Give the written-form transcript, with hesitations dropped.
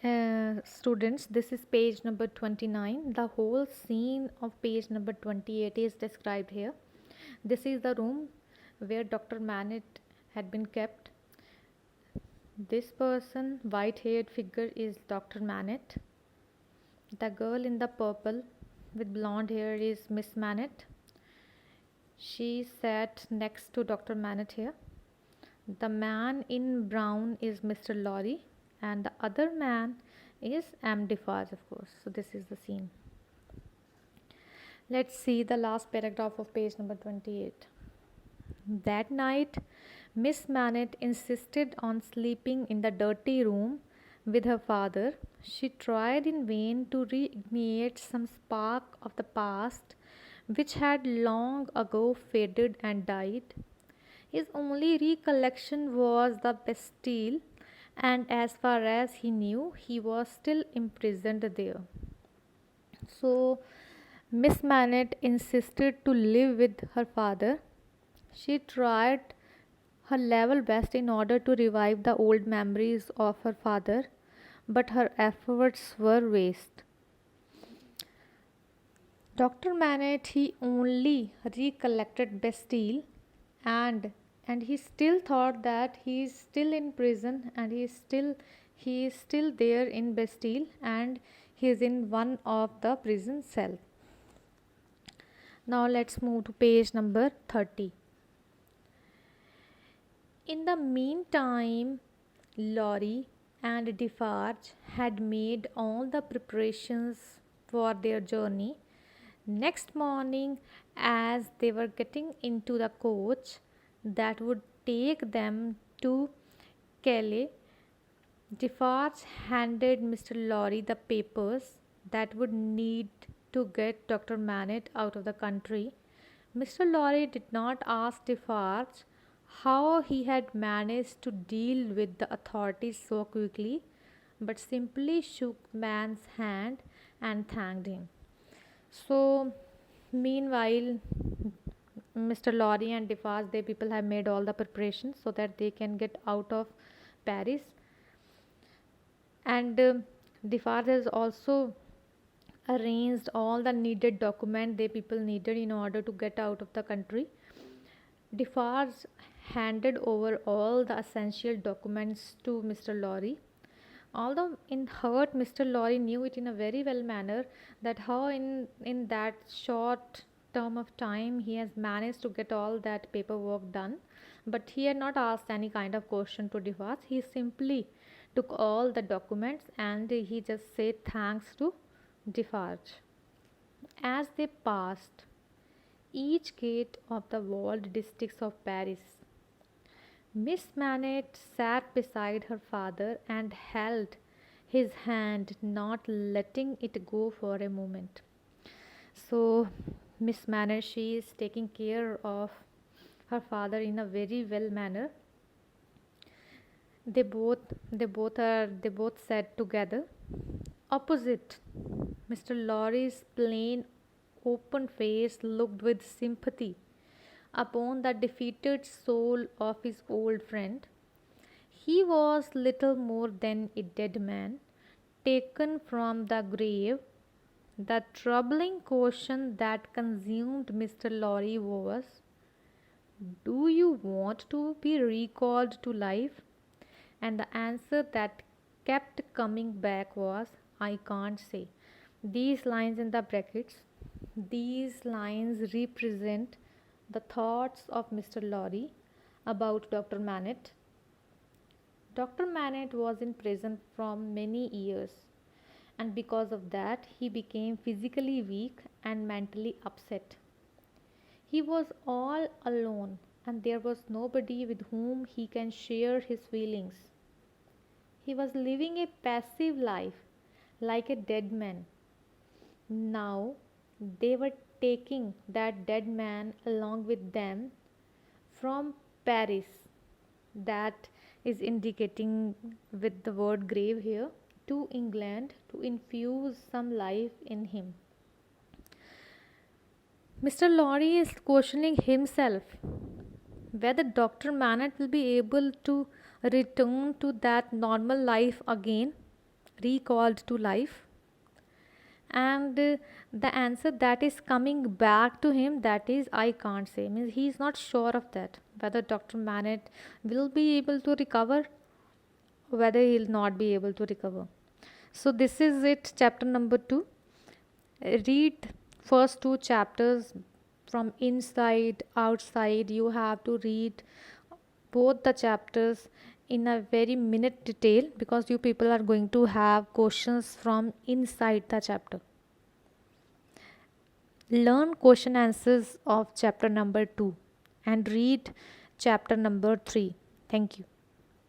Students, this is page number 29. The whole scene of page number 28 is described here. This is the room where Dr. Manette had been kept. This person, white haired figure, is Dr. Manette. The girl in the purple with blonde hair is Miss Manette. She sat next to Dr. Manette here. The man in brown is Mr. Lorry, and the other man is M. Defarge, of course. So, this is the scene. Let's see the last paragraph of page number 28. That night, Miss Manette insisted on sleeping in the dirty room with her father. She tried in vain to reignite some spark of the past which had long ago faded and died. His only recollection was the Bastille, and as far as he knew, he was still imprisoned there. So, Miss Manette insisted to live with her father. She tried her level best in order to revive the old memories of her father, but her efforts were waste. Dr. Manette, he only recollected Bastille, and he still thought that he is still in prison, and he is still there in Bastille, and he is in one of the prison cell. Now let's move to page number 30. In the meantime, Lorry and Defarge had made all the preparations for their journey. Next morning, as they were getting into the coach that would take them to Calais, Defarge handed Mr. Lorry the papers that would need to get Dr. Manette out of the country. Mr. Lorry did not ask Defarge how he had managed to deal with the authorities so quickly, but simply shook the man's hand and thanked him. So, meanwhile, Mr. Lorry and Defarge, they people have made all the preparations so that they can get out of Paris. And Defarge has also arranged all the needed document they people needed in order to get out of the country. Defarge handed over all the essential documents to Mr. Lorry. Although in hurt, Mr. Lorry knew it in a very well manner that how in that short term of time he has managed to get all that paperwork done. But he had not asked any kind of question to Defarge. He simply took all the documents and he just said thanks to Defarge. As they passed each gate of the walled districts of Paris, Miss Manette sat beside her father and held his hand, not letting it go for a moment. So, Miss Manette, she is taking care of her father in a very well manner. They both sat together. Opposite, Mr. Lorry's plain, open face looked with sympathy upon the defeated soul of his old friend. He was little more than a dead man, taken from the grave. The troubling question that consumed Mr. Lorry was, do you want to be recalled to life? And the answer that kept coming back was, I can't say. These lines in the brackets, these lines represent the thoughts of Mr. Lorry about Dr. Manette. Dr. Manette was in prison for many years, and because of that, he became physically weak and mentally upset. He was all alone, and there was nobody with whom he can share his feelings. He was living a passive life, like a dead man. Now they were taking that dead man along with them from Paris. That is indicating with the word grave here, to England to infuse some life in him. Mr. Lorry is questioning himself whether Dr. Manette will be able to return to that normal life again. recalled to life? And the answer that is coming back to him, that is I can't say, means he is not sure of that, whether Dr. Manette will be able to recover, whether he'll not be able to recover. So this is it, chapter number 2. Read first two chapters from inside outside. You have to read both the chapters in a very minute detail, because you people are going to have questions from inside the chapter. Learn question answers of chapter number 2 and read chapter number 3. Thank you.